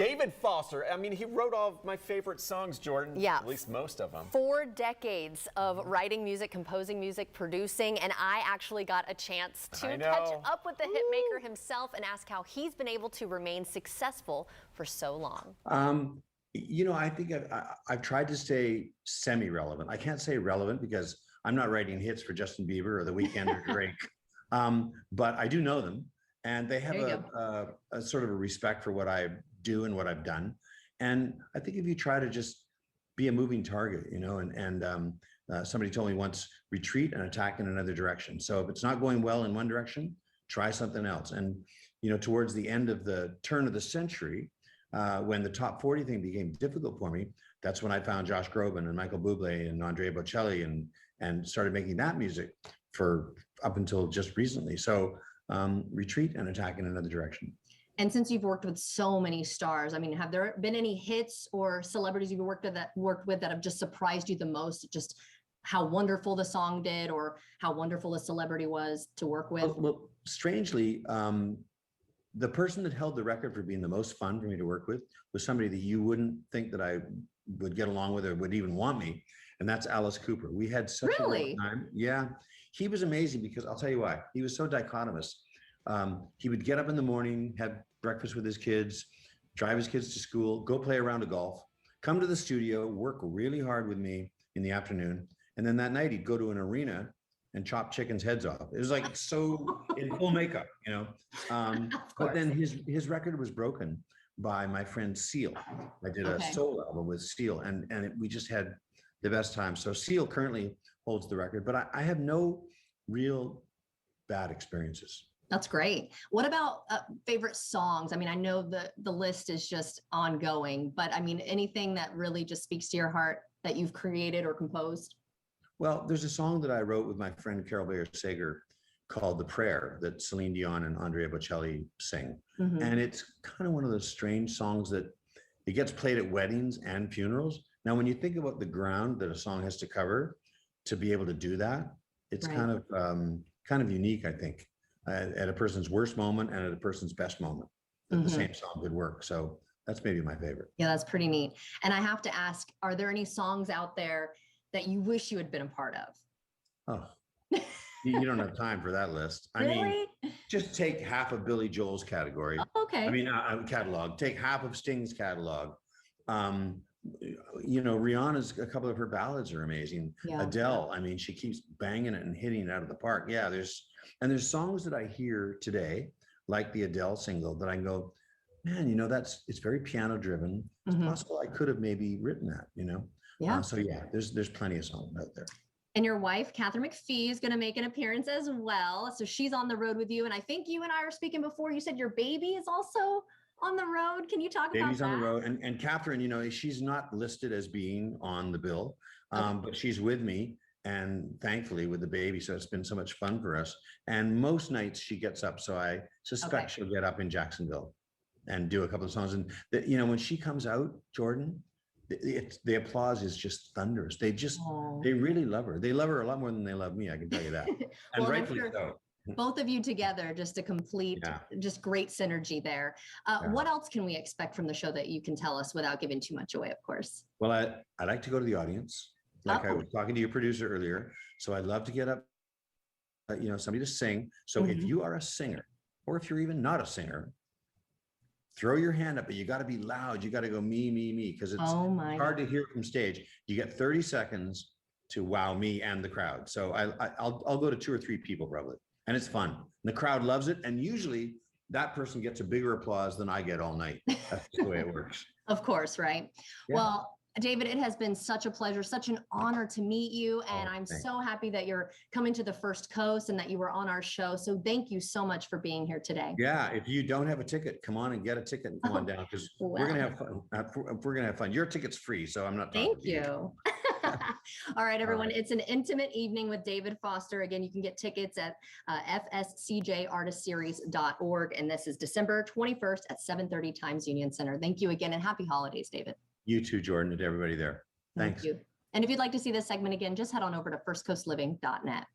David Foster, I mean, he wrote all of my favorite songs, Jordan. Yeah. At least most of them. 4 decades of writing music, composing music, producing, and I actually got a chance to catch up with the hitmaker himself and ask how he's been able to remain successful for so long. You know, I think I've tried to stay semi-relevant. I can't say relevant because I'm not writing hits for Justin Bieber or The Weeknd or Drake, but I do know them, and they have a sort of a respect for what I do and what I've done. And I think if you try to just be a moving target, you know, and somebody told me once, retreat and attack in another direction. So if it's not going well in one direction, try something else. And, you know, towards the end of the turn of the century, when the top 40 thing became difficult for me, that's when I found Josh Groban and Michael Bublé and Andrea Bocelli and started making that music for up until just recently. So retreat and attack in another direction. And since you've worked with so many stars, I mean, have there been any hits or celebrities you've worked with that have just surprised you the most? Just how wonderful the song did, or how wonderful a celebrity was to work with? Well, strangely, the person that held the record for being the most fun for me to work with was somebody that you wouldn't think that I would get along with or would even want me, and that's Alice Cooper. We had such a great time. Yeah, he was amazing because I'll tell you why. He was so dichotomous. He would get up in the morning, have breakfast with his kids, drive his kids to school, go play a round of golf, come to the studio, work really hard with me in the afternoon, and then that night he'd go to an arena and chop chickens' heads off. It was like so in full makeup, you know. But then his record was broken by my friend Seal. I did a solo album with Seal, and we just had the best time. So Seal currently holds the record, but I have no real bad experiences. That's great. What about favorite songs? I mean, I know the list is just ongoing, but I mean, anything that really just speaks to your heart that you've created or composed? Well, there's a song that I wrote with my friend Carol Bayer Sager called The Prayer that Celine Dion and Andrea Bocelli sing. And it's kind of one of those strange songs that it gets played at weddings and funerals. Now, when you think about the ground that a song has to cover to be able to do that, it's kind of unique, I think, at a person's worst moment and at a person's best moment, that the same song could work. So that's maybe my favorite. Yeah, that's pretty neat. And I have to ask, are there any songs out there that you wish you had been a part of? Oh, you don't have time for that list. I mean, just take half of Billy Joel's category. Okay. I mean, catalog. Take half of Sting's catalog. You know, Rihanna's, a couple of her ballads are amazing. Yeah. Adele, I mean, she keeps banging it and hitting it out of the park. Yeah, there's songs that I hear today, like the Adele single, that I can go, man, you know, it's very piano driven. It's possible I could have maybe written that, you know? Yeah. So yeah, there's plenty of songs out there. And your wife, Catherine McPhee, is going to make an appearance as well. So she's on the road with you. And I think you and I were speaking before. You said your baby is also on the road. Can you talk about that? Baby's on the road. And Catherine, you know, she's not listed as being on the bill, but she's with me. And thankfully with the baby. So it's been so much fun for us. And most nights she gets up. So I suspect she'll get up in Jacksonville and do a couple of songs. And, you know, when she comes out, Jordan, the applause is just thunderous. They really love her. They love her a lot more than they love me. I can tell you that. And rightfully so. Both of you together, just a complete, just great synergy there. What else can we expect from the show that you can tell us without giving too much away, of course? Well, I like to go to the audience. Like I was talking to your producer earlier. So I'd love to get up, you know, somebody to sing. So if you are a singer, or if you're even not a singer, throw your hand up, but you got to be loud. You got to go me, because it's hard to hear from stage. You get 30 seconds to wow me and the crowd. So I'll go to 2 or 3 people probably, and it's fun. And the crowd loves it, and usually that person gets a bigger applause than I get all night. That's the way it works. Of course, right? Yeah. Well, David, it has been such a pleasure, such an honor to meet you. And I'm so happy that you're coming to the First Coast and that you were on our show. So thank you so much for being here today. Yeah. If you don't have a ticket, come on and get a ticket and come on down, because we're going to have fun. We're going to have fun. Your ticket's free, so I'm not talking to you. All right, everyone. All right. It's an intimate evening with David Foster. Again, you can get tickets at fscjartistseries.org. And this is December 21st at 7:30 Times Union Center. Thank you again, and happy holidays, David. You too, Jordan, and everybody there. Thanks. Thank you. And if you'd like to see this segment again, just head on over to firstcoastliving.net.